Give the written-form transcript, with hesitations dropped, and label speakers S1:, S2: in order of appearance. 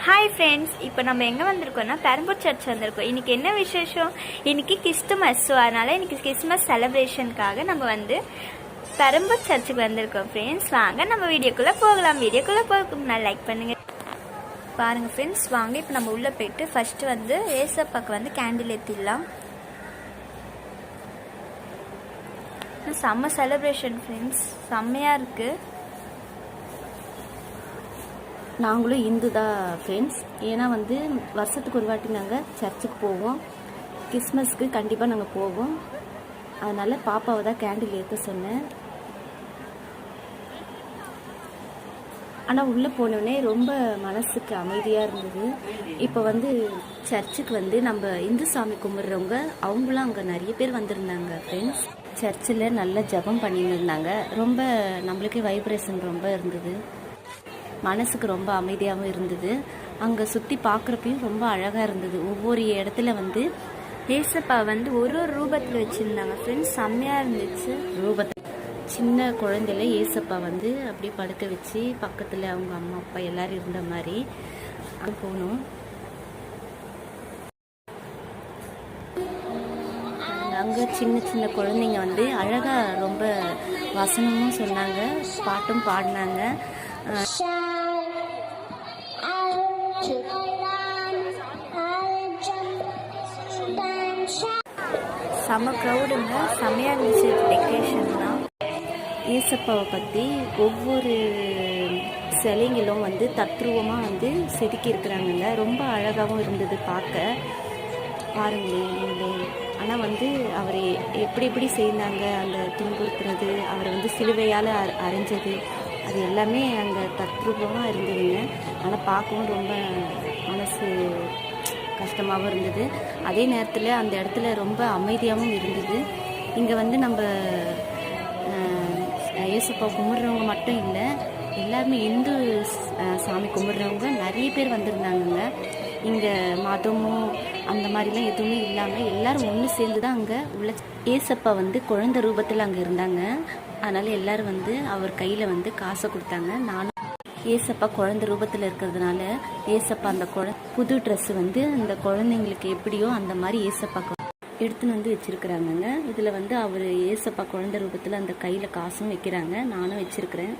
S1: Hi friends, இப்போ நம்ம எங்கே வந்திருக்கோம்னா பெரம்பூர் சர்ச் வந்திருக்கோம். இன்றைக்கி என்ன விசேஷம்? இன்றைக்கி கிறிஸ்துமஸ். ஸோ அதனால் இன்றைக்கி கிறிஸ்துமஸ் செலிப்ரேஷனுக்காக நம்ம வந்து பெரம்பூர் சர்ச்சுக்கு வந்திருக்கோம். ஃப்ரெண்ட்ஸ் வாங்க நம்ம வீடியோக்குள்ளே போகலாம். வீடியோக்குள்ளே போகிறதுக்கு முன்னாடி லைக் பண்ணுங்கள். பாருங்கள் ஃப்ரெண்ட்ஸ், வாங்க இப்போ நம்ம உள்ளே போய்ட்டு ஃபஸ்ட்டு வந்து ஏசப்பாக்கு வந்து கேண்டில் ஏற்றிடலாம். செம்ம செலிப்ரேஷன் ஃப்ரெண்ட்ஸ், செம்மையாக இருக்குது.
S2: நாங்களும் இந்து தான் ஃப்ரெண்ட்ஸ். ஏன்னா வந்து வருஷத்துக்கு ஒரு வாட்டி நாங்கள் சர்ச்சுக்கு போவோம். கிறிஸ்மஸ்க்கு கண்டிப்பாக நாங்கள் போவோம். அதனால் பாப்பாவை தான் கேண்டில் ஏற்ற சொன்னேன். ஆனால் உள்ளே போனோடனே ரொம்ப மனசுக்கு அமைதியாக இருந்தது. இப்போ வந்து சர்ச்சுக்கு வந்து நம்ம இந்து சாமி கும்பிட்றவங்க அவங்களும் அங்கே நிறைய பேர் வந்திருந்தாங்க ஃப்ரெண்ட்ஸ். சர்ச்சில் நல்லா ஜபம் பண்ணிட்டு இருந்தாங்க. ரொம்ப நம்மளுக்கே வைப்ரேஷன் ரொம்ப இருந்தது. மனசுக்கு ரொம்ப அமைதியாகவும் இருந்தது. அங்கே சுற்றி பார்க்குறப்பையும் ரொம்ப அழகாக இருந்தது. ஒவ்வொரு இடத்துல வந்து
S1: ஏசப்பா வந்து ஒரு ஒரு ரூபத்தில் வச்சுருந்தாங்க ஃப்ரெண்ட்ஸ், செம்மையாக இருந்துச்சு.
S2: ரூபத்தில் சின்ன குழந்தையில ஏசப்பா வந்து அப்படியே படுக்க வச்சு பக்கத்தில் அவங்க அம்மா அப்பா எல்லோரும் இருந்த மாதிரி அங்கே போனோம். அங்கே சின்ன சின்ன குழந்தைங்க வந்து அழகாக ரொம்ப வசனமும் சொன்னாங்க, பாட்டும் பாடினாங்க.
S1: செம்ம க்ரௌடுங்க, செம்மையாக இருந்துச்சு டெக்கரேஷன்லாம்.
S2: ஏசப்பாவை பற்றி ஒவ்வொரு சிலைங்களும் வந்து தத்ரூபமாக வந்து செதுக்கி இருக்கிறாங்கங்க. ரொம்ப அழகாகவும் இருந்தது பார்க்க. பாருங்களேன். ஆனால் வந்து அவர் எப்படி எப்படி செய்தாங்க, அந்த துன்புறுத்துறது, அவரை வந்து சிலுவையால் அரைஞ்சது, அது எல்லாமே அங்கே தத்ரூபமாக இருந்ததுங்க. ஆனால் பார்க்கவும் ரொம்ப மனசு கஷ்டமாகவும் இருந்தது. அதே நேரத்தில் அந்த இடத்துல ரொம்ப அமைதியாகவும் இருந்தது. இங்கே வந்து நம்ம இயேசுப்பா கும்பிட்றவங்க மட்டும் இல்லை, எல்லாருமே இந்து சாமி கும்பிட்றவங்க நிறைய பேர் வந்திருந்தாங்கங்க. இங்கே மதமும் அந்த மாதிரிலாம் எதுவுமே இல்லாமல் எல்லோரும் ஒன்று சேர்ந்து தான் அங்கே உள்ள. ஏசப்பா வந்து குழந்தை ரூபத்தில் அங்கே இருந்தாங்க. அதனால் எல்லோரும் வந்து அவர் கையில் வந்து காசை கொடுத்தாங்க. நானும் ஏசப்பா குழந்தை ரூபத்தில் இருக்கிறதுனால ஏசப்பா அந்த புது ட்ரெஸ்ஸு வந்து அந்த குழந்தைங்களுக்கு எப்படியோ அந்த மாதிரி ஏசப்பாக்கு எடுத்துன்னு வந்து வச்சுருக்குறாங்கங்க. இதில் வந்து அவர் ஏசப்பா குழந்தை ரூபத்தில் அந்த கையில் காசும் வைக்கிறாங்க. நானும் வச்சுருக்கிறேன்.